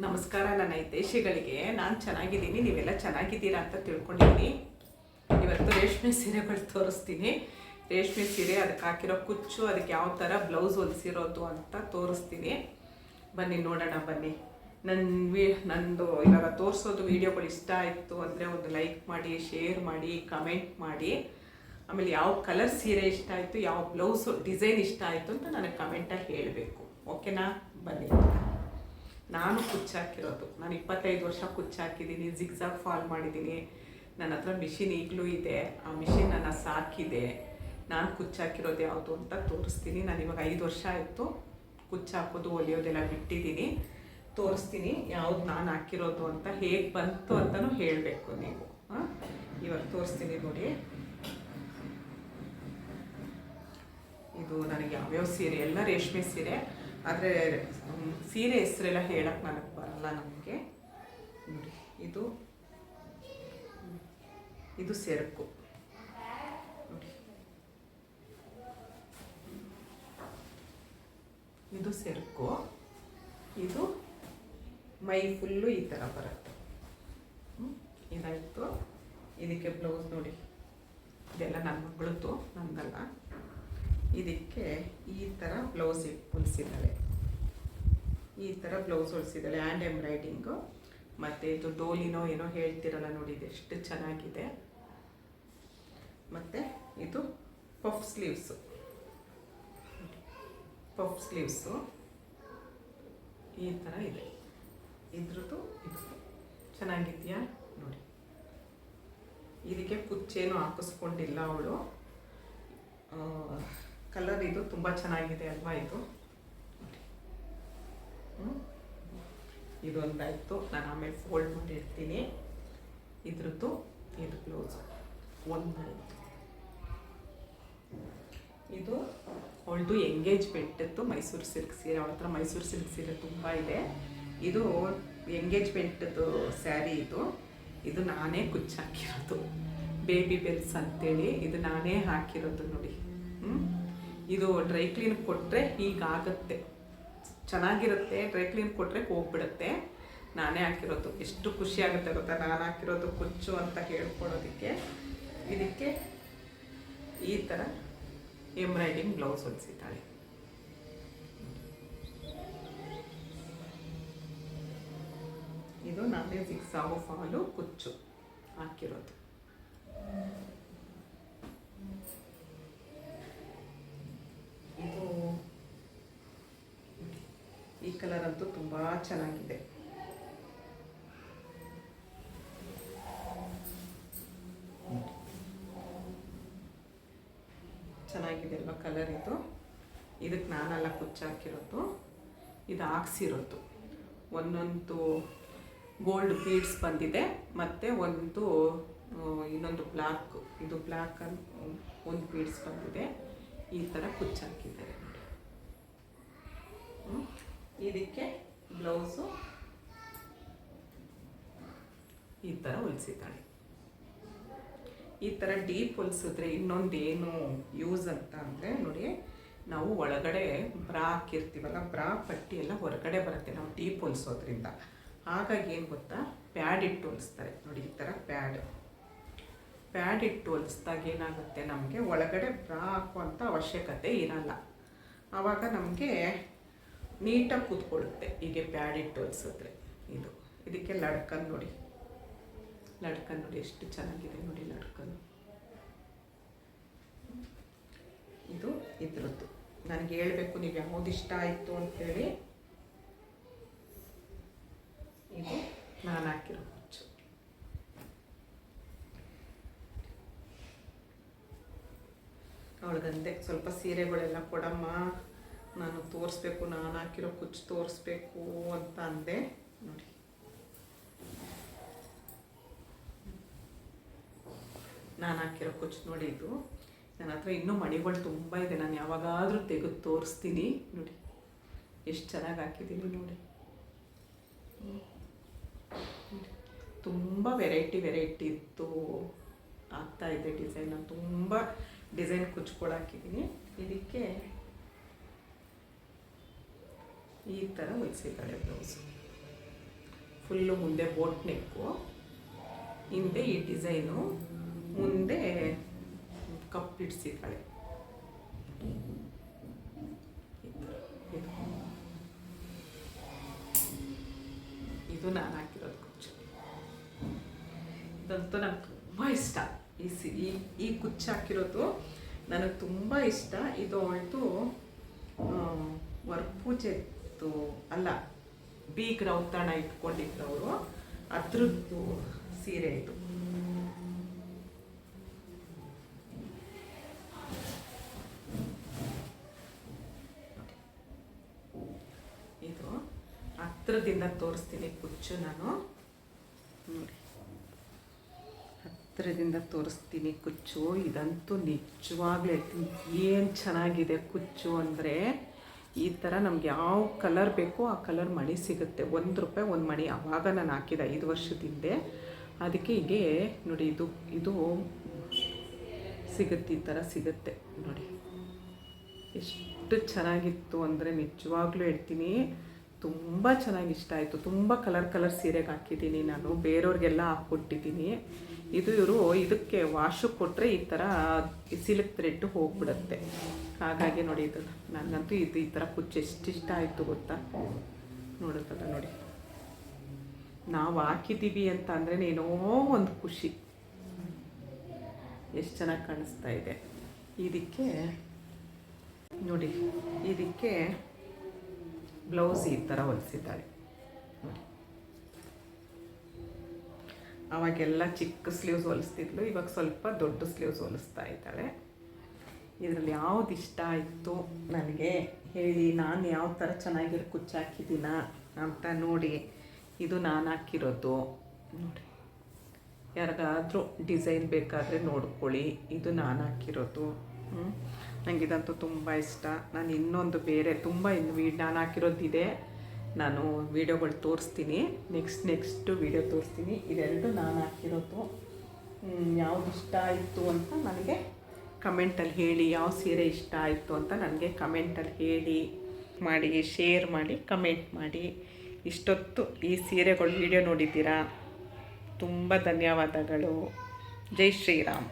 ನಮಸ್ಕಾರ ನನ್ನ ಹಿತೈಷಿಗಳಿಗೆ. ನಾನು ಚೆನ್ನಾಗಿದ್ದೀನಿ, ನೀವೆಲ್ಲ ಚೆನ್ನಾಗಿದ್ದೀರಾ ಅಂತ ತಿಳ್ಕೊಂಡಿದ್ದೀನಿ. ಇವತ್ತು ರೇಷ್ಮೆ ಸೀರೆಗಳು ತೋರಿಸ್ತೀನಿ. ರೇಷ್ಮೆ ಸೀರೆ, ಅದಕ್ಕೆ ಹಾಕಿರೋ ಕುಚ್ಚು, ಅದಕ್ಕೆ ಯಾವ ಥರ ಬ್ಲೌಸ್ ಹೊಲಿಸಿರೋದು ಅಂತ ತೋರಿಸ್ತೀನಿ. ಬನ್ನಿ ನೋಡೋಣ. ಬನ್ನಿ. ನಂದು ಇವಾಗ ತೋರಿಸೋದು ವೀಡಿಯೋಗಳು ಇಷ್ಟ ಆಯಿತು ಅಂದರೆ ಒಂದು ಲೈಕ್ ಮಾಡಿ, ಶೇರ್ ಮಾಡಿ, ಕಮೆಂಟ್ ಮಾಡಿ. ಆಮೇಲೆ ಯಾವ ಕಲರ್ ಸೀರೆ ಇಷ್ಟ ಆಯಿತು, ಯಾವ ಬ್ಲೌಸು ಡಿಸೈನ್ ಇಷ್ಟ ಆಯಿತು ಅಂತ ನನಗೆ ಕಮೆಂಟಾಗಿ ಹೇಳಬೇಕು. ಓಕೆನಾ? ಬನ್ನಿ. ನಾನು ಕುಚ್ಚಾಕಿರೋದು, ನಾನು 25 ವರ್ಷ ಕುಚ್ಚಾಕಿದ್ದೀನಿ, ಜಿಗ್ಜಾಗ್ ಫಾಲ್ ಮಾಡಿದ್ದೀನಿ. ನನ್ನ ಹತ್ರ ಮಿಷಿನ್ ಈಗಲೂ ಇದೆ. ಆ ಮಿಷಿನ್ ನನ್ನ ಸಾಕಿದೆ. ನಾನು ಕುಚ್ಚಾಕಿರೋದು ಯಾವುದು ಅಂತ ತೋರಿಸ್ತೀನಿ. ನಾನು ಇವಾಗ 5 ವರ್ಷ ಆಯಿತು ಕುಚ್ಚಾಕೋದು, ಹೊಲಿಯೋದೆಲ್ಲ ಬಿಟ್ಟಿದ್ದೀನಿ. ತೋರಿಸ್ತೀನಿ ಯಾವುದು ನಾನು ಹಾಕಿರೋದು ಅಂತ, ಹೇಗೆ ಬಂತು ಅಂತಲೂ ಹೇಳಬೇಕು ನೀವು. ಇವಾಗ ತೋರಿಸ್ತೀನಿ ನೋಡಿ. ಇದು ನನಗೆ ಯಾವ್ಯಾವ ಸೀರೆ, ಎಲ್ಲ ರೇಷ್ಮೆ ಸೀರೆ. ಆದರೆ ಸೀರೆ ಹೆಸರೆಲ್ಲ ಹೇಳಕ್ಕೆ ನನಗೆ ಬರಲ್ಲ ನಮಗೆ. ನೋಡಿ, ಇದು ಸೆರಕು ನೋಡಿ. ಇದು ಸೆರಕು, ಇದು ಮೈ ಫುಲ್ಲು ಈ ಥರ ಬರುತ್ತೆ. ಇದಾಯಿತು. ಇದಕ್ಕೆ ಬ್ಲೌಸ್ ನೋಡಿ, ಇದೆಲ್ಲ ನನ್ನ ಮಗಳದ್ದು, ನನ್ನಲ್ಲ. ಇದಕ್ಕೆ ಈ ಥರ ಬ್ಲೌಸ್ ಹೊಲಿಸಿದ್ದಾಳೆ, ಈ ಥರ ಬ್ಲೌಸ್ ಹೊಲಿಸಿದ್ದಾಳೆ, ಹ್ಯಾಂಡ್ ಎಂಬ್ರಾಯ್ಡಿಂಗು. ಮತ್ತು ಇದು ಡೋಲಿನೋ ಏನೋ ಹೇಳ್ತಿರಲ್ಲ ನೋಡಿ, ಇದು ಎಷ್ಟು ಚೆನ್ನಾಗಿದೆ. ಮತ್ತು ಇದು ಪಫ್ ಸ್ಲೀವ್ಸು, ಪಫ್ ಸ್ಲೀವ್ಸು ಈ ಥರ ಇದೆ. ಇದ್ರದ್ದು ಇದು ಚೆನ್ನಾಗಿದೆಯಾ ನೋಡಿ. ಇದಕ್ಕೆ ಕುಚ್ಚೇನು ಹಾಕಿಸ್ಕೊಂಡಿಲ್ಲ ಅವಳು. ಕಲರ್ ಇದು ತುಂಬ ಚೆನ್ನಾಗಿದೆ ಅಲ್ವಾ? ಇದು ಇದೊಂದಾಯಿತು. ನಾನು ಆಮೇಲೆ ಫೋಲ್ಡ್ ಮಾಡಿರ್ತೀನಿ. ಇದ್ರದ್ದು ಇದು ಬ್ಲೌಸು ಒಂದಾಯಿತು. ಇದು ಅವಳದು ಎಂಗೇಜ್ಮೆಂಟದ್ದು ಮೈಸೂರು ಸಿಲ್ಕ್ ಸೀರೆ. ಅವಳ ಹತ್ರ ಮೈಸೂರು ಸಿಲ್ಕ್ ಸೀರೆ ತುಂಬ ಇದೆ. ಇದು ಎಂಗೇಜ್ಮೆಂಟದ್ದು ಸ್ಯಾರಿ. ಇದು ನಾನೇ ಕುಚ್ಚಾಕಿರೋದು, ಬೇಬಿ ಬೆಲ್ಸ್ ಅಂತೇಳಿ. ಇದು ನಾನೇ ಹಾಕಿರೋದು ನೋಡಿ. ಇದು ಡ್ರೈ ಕ್ಲೀನ್ ಕೊಟ್ಟರೆ ಹೀಗಾಗುತ್ತೆ, ಚೆನ್ನಾಗಿರುತ್ತೆ. ಡ್ರೈ ಕ್ಲೀನ್ ಕೊಟ್ಟರೆ ಹೋಗ್ಬಿಡುತ್ತೆ. ನಾನೇ ಹಾಕಿರೋದು. ಎಷ್ಟು ಖುಷಿ ಆಗುತ್ತೆ ಗೊತ್ತಾ, ನಾನು ಹಾಕಿರೋದು ಕುಚ್ಚು ಅಂತ ಹೇಳ್ಕೊಳೋದಕ್ಕೆ. ಇದಕ್ಕೆ ಈ ಥರ ಎಂಬ್ರಾಯ್ಡಿಂಗ್ ಬ್ಲೌಸ್ ಹೊಲಿಸಿದ್ದಾಳೆ. ಇದು ನಾನೇ ಜಿಗ್ಸಾಗು ಫಾಲು ಕುಚ್ಚು ಹಾಕಿರೋದು. ಇದು ಈ ಕಲರ್ ಅಂತೂ ತುಂಬ ಚೆನ್ನಾಗಿದೆ. ಚೆನ್ನಾಗಿದೆ ಅಲ್ವಾ ಕಲರ್? ಇದಕ್ಕೆ ನಾನೆಲ್ಲ ಕುಚ್ಚಾಕಿರೋದು, ಇದು ಹಾಕ್ಸಿರೋದು. ಒಂದೊಂದು ಗೋಲ್ಡ್ ಬೀಡ್ಸ್ ಬಂದಿದೆ, ಮತ್ತು ಇನ್ನೊಂದು ಬ್ಲ್ಯಾಕ್, ಇದು ಬ್ಲ್ಯಾಕ್ ಒಂದು ಬೀಡ್ಸ್ ಬಂದಿದೆ. ಈ ಥರ ಕುಚ್ಚಾಕಿದ್ದಾರೆ ನೋಡಿ. ಇದಕ್ಕೆ ಬ್ಲೌಸು ಈ ಥರ ಹೊಲಿಸಿದ್ದಾಳೆ. ಈ ಥರ ಡೀಪ್ ಹೊಲಿಸಿದ್ರೆ ಇನ್ನೊಂದೇನು ಯೂಸ್ ಅಂತ ಅಂದರೆ ನೋಡಿ, ನಾವು ಒಳಗಡೆ ಬ್ರಾ ಹಾಕಿರ್ತೀವಲ್ಲ, ಬ್ರಾ ಪಟ್ಟಿ ಎಲ್ಲ ಹೊರಗಡೆ ಬರುತ್ತೆ ನಾವು ಡೀಪ್ ಹೊಲಿಸೋದ್ರಿಂದ. ಹಾಗಾಗಿ ಏನು ಗೊತ್ತಾ, ಪ್ಯಾಡ್ ಇಟ್ಟು ಹೊಲಿಸ್ತಾರೆ ನೋಡಿ. ಈ ಥರ ಪ್ಯಾಡ್ ಇಟ್ಟು ಹೊಲಿಸ್ದಾಗ ಏನಾಗುತ್ತೆ, ನಮಗೆ ಒಳಗಡೆ ಬ್ರಾ ಹಾಕುವಂಥ ಅವಶ್ಯಕತೆ ಇರಲ್ಲ. ಆವಾಗ ನಮಗೆ ನೀಟಾಗಿ ಕೂತ್ಕೊಳ್ಳುತ್ತೆ ಹೀಗೆ ಪ್ಯಾಡ್ ಇಟ್ಟು ಹೊಲಿಸಿದ್ರೆ. ಇದಕ್ಕೆ ಲಡ್ಕನ್ ನೋಡಿ, ಲಡ್ಕನ್ ನೋಡಿ ಎಷ್ಟು ಚೆನ್ನಾಗಿದೆ ನೋಡಿ ಲಡ್ಕನ್. ಇದು ಇದ್ರದ್ದು. ನನಗೆ ಹೇಳಬೇಕು ನೀವು ಯಾವುದು ಇಷ್ಟ ಆಯಿತು ಅಂತೇಳಿ. ಇದು ನಾನು ಹಾಕಿರೋ ಕುಚ್ಚು. ಅವಳಿಗಂದೆ ಸ್ವಲ್ಪ ಸೀರೆಗಳೆಲ್ಲ ಕೊಡಮ್ಮ, ನಾನು ತೋರಿಸ್ಬೇಕು, ನಾನು ಹಾಕಿರೋ ಕುಚ್ಚು ತೋರಿಸ್ಬೇಕು ಅಂತ ಅಂದೆ ನೋಡಿ. ನಾನು ಹಾಕಿರೋ ಕುಚ್ಚು ನೋಡಿ. ಇದು ನನ್ನ ಹತ್ರ ಇನ್ನೂ ಮಣಿಗಳು ತುಂಬ ಇದೆ. ನಾನು ಯಾವಾಗಾದರೂ ತೆಗೆದು ತೋರಿಸ್ತೀನಿ ನೋಡಿ. ಎಷ್ಟು ಚೆನ್ನಾಗಿ ಹಾಕಿದ್ದೀನಿ ನೋಡಿ. ತುಂಬ ವೆರೈಟಿ ಇತ್ತು, ಆಗ್ತಾಯಿದೆ ಡಿಸೈನ್. ನಾನು ತುಂಬ ಡಿಸೈನ್ ಕುಚ್ಕೊಳ್ ಹಾಕಿದ್ದೀನಿ. ಇದಕ್ಕೆ ಈ ಥರ ಹೊಲಿಸಿದ್ದಾಳೆ ಬ್ಲೌಸು. ಫುಲ್ಲು ಮುಂದೆ ಬೋಟ್ ನೆಕ್ಕು, ಹಿಂದೆ ಈ ಡಿಸೈನು, ಮುಂದೆ ಕಪ್ ಇಡ್ಸಿದ್ದಾಳೆ. ಇದು ನಾನು ಹಾಕಿರೋದು ಕುಚ್ಚು. ಇದಂತೂ ನನಗೆ ತುಂಬ ಇಷ್ಟ. ಈ ಕುಚ್ಚು ಹಾಕಿರೋದು ನನಗೆ ತುಂಬ ಇಷ್ಟ. ಇದು ಅವಳದು ವರಪೂಜೆದ್ದು ಅಲ್ಲ, ಬೀಗ್ರ ಔತಣ ಇಟ್ಕೊಂಡಿದ್ದವರು ಅದ್ರದ್ದು ಸೀರೆ ಇದು. ಇದು ಹತ್ರದಿಂದ ತೋರಿಸ್ತೀನಿ ಕುಚ್ಚು. ನಾನು ನೋಡಿ ಹತ್ತಿರದಿಂದ ತೋರಿಸ್ತೀನಿ ಕುಚ್ಚು. ಇದಂತೂ ನಿಜವಾಗ್ಲೂ ಹೇಳ್ತೀನಿ, ಏನು ಚೆನ್ನಾಗಿದೆ ಕುಚ್ಚು ಅಂದರೆ. ಈ ಥರ ನಮ್ಗೆ ಯಾವ ಕಲರ್ ಬೇಕೋ ಆ ಕಲರ್ ಮಣಿ ಸಿಗುತ್ತೆ. ₹1 ಒಂದು ಮಣಿ. ಆವಾಗ ನಾನು ಹಾಕಿದ 5 ವರ್ಷದ ಹಿಂದೆ. ಅದಕ್ಕೆ ಹೀಗೆ ನೋಡಿ, ಇದು ಸಿಗುತ್ತೆ, ಈ ಥರ ಸಿಗುತ್ತೆ ನೋಡಿ. ಎಷ್ಟು ಚೆನ್ನಾಗಿತ್ತು ಅಂದರೆ ನಿಜವಾಗ್ಲೂ ಹೇಳ್ತೀನಿ, ತುಂಬ ಚೆನ್ನಾಗಿ ಇಷ್ಟ ಆಯಿತು. ತುಂಬ ಕಲರ್ ಸೀರೆಗೆ ಹಾಕಿದ್ದೀನಿ ನಾನು, ಬೇರೆಯವ್ರಿಗೆಲ್ಲ ಹಾಕ್ಕೊಟ್ಟಿದ್ದೀನಿ. ಇವರು ಇದಕ್ಕೆ ವಾಶು ಕೊಟ್ಟರೆ ಈ ಥರ ಸಿಲ್ಕ್ ಥ್ರೆಡ್ ಹೋಗ್ಬಿಡುತ್ತೆ. ಹಾಗಾಗಿ ನೋಡಿ, ಇದು ನನಗಂತೂ ಈ ಥರ ಕುಚ್ಚು ಎಷ್ಟು ಇಷ್ಟ ಆಯಿತು ಗೊತ್ತಾ. ನೋಡುತ್ತಲ್ಲ ನೋಡಿ, ನಾವು ಹಾಕಿದ್ದೀವಿ ಅಂತ ಅಂದ್ರೆ ಏನೋ ಒಂದು ಖುಷಿ. ಎಷ್ಟು ಚೆನ್ನಾಗಿ ಕಾಣಿಸ್ತಾ ಇದೆ. ಇದಕ್ಕೆ ನೋಡಿ, ಇದಕ್ಕೆ ಬ್ಲೌಸ್ ಈ ಥರ ಹೊಲಿಸಿದ್ದಾಳೆ ನೋಡಿ. ಅವಾಗೆಲ್ಲ ಚಿಕ್ಕ ಸ್ಲೀವ್ಸ್ ಹೊಲಿಸ್ತಿದ್ಲು, ಇವಾಗ ಸ್ವಲ್ಪ ದೊಡ್ಡ ಸ್ಲೀವ್ಸ್ ಹೊಲಿಸ್ತಾ ಇದ್ದಾಳೆ. ಇದರಲ್ಲಿ ಯಾವ್ದು ಇಷ್ಟ ಆಯಿತು ನನಗೆ ಹೇಳಿ, ನಾನು ಯಾವ ಥರ ಚೆನ್ನಾಗಿರೋ ಕುಚ್ಚು ಹಾಕಿದ್ದೀನ ಅಂತ ನೋಡಿ. ಇದು ನಾನು ಹಾಕಿರೋದು ನೋಡಿ, ಯಾರಿಗಾದರೂ ಡಿಸೈನ್ ಬೇಕಾದರೆ ನೋಡ್ಕೊಳ್ಳಿ. ಇದು ನಾನು ಹಾಕಿರೋದು. ನನಗಿದಂತೂ ತುಂಬ ಇಷ್ಟ. ನಾನು ಇನ್ನೊಂದು ಬೇರೆ ತುಂಬ ನಾನು ಹಾಕಿರೋದಿದೆ, ನಾನು ವೀಡಿಯೋಗಳು ತೋರಿಸ್ತೀನಿ. ನೆಕ್ಸ್ಟ್ ವೀಡಿಯೋ ತೋರಿಸ್ತೀನಿ. ಇದೆರಡು ನಾನು ಹಾಕಿರೋದು. ಯಾವುದು ಇಷ್ಟ ಆಯಿತು ಅಂತ ನನಗೆ ಕಮೆಂಟಲ್ಲಿ ಹೇಳಿ. ಯಾವ ಸೀರೆ ಇಷ್ಟ ಆಯಿತು ಅಂತ ನನಗೆ ಕಮೆಂಟಲ್ಲಿ ಹೇಳಿ, ಶೇರ್ ಮಾಡಿ, ಕಮೆಂಟ್ ಮಾಡಿ. ಇಷ್ಟೊತ್ತು ಈ ಸೀರೆಗಳು ವೀಡಿಯೋ ನೋಡಿದ್ದೀರಾ, ತುಂಬ ಧನ್ಯವಾದಗಳು. ಜೈ ಶ್ರೀರಾಮ್.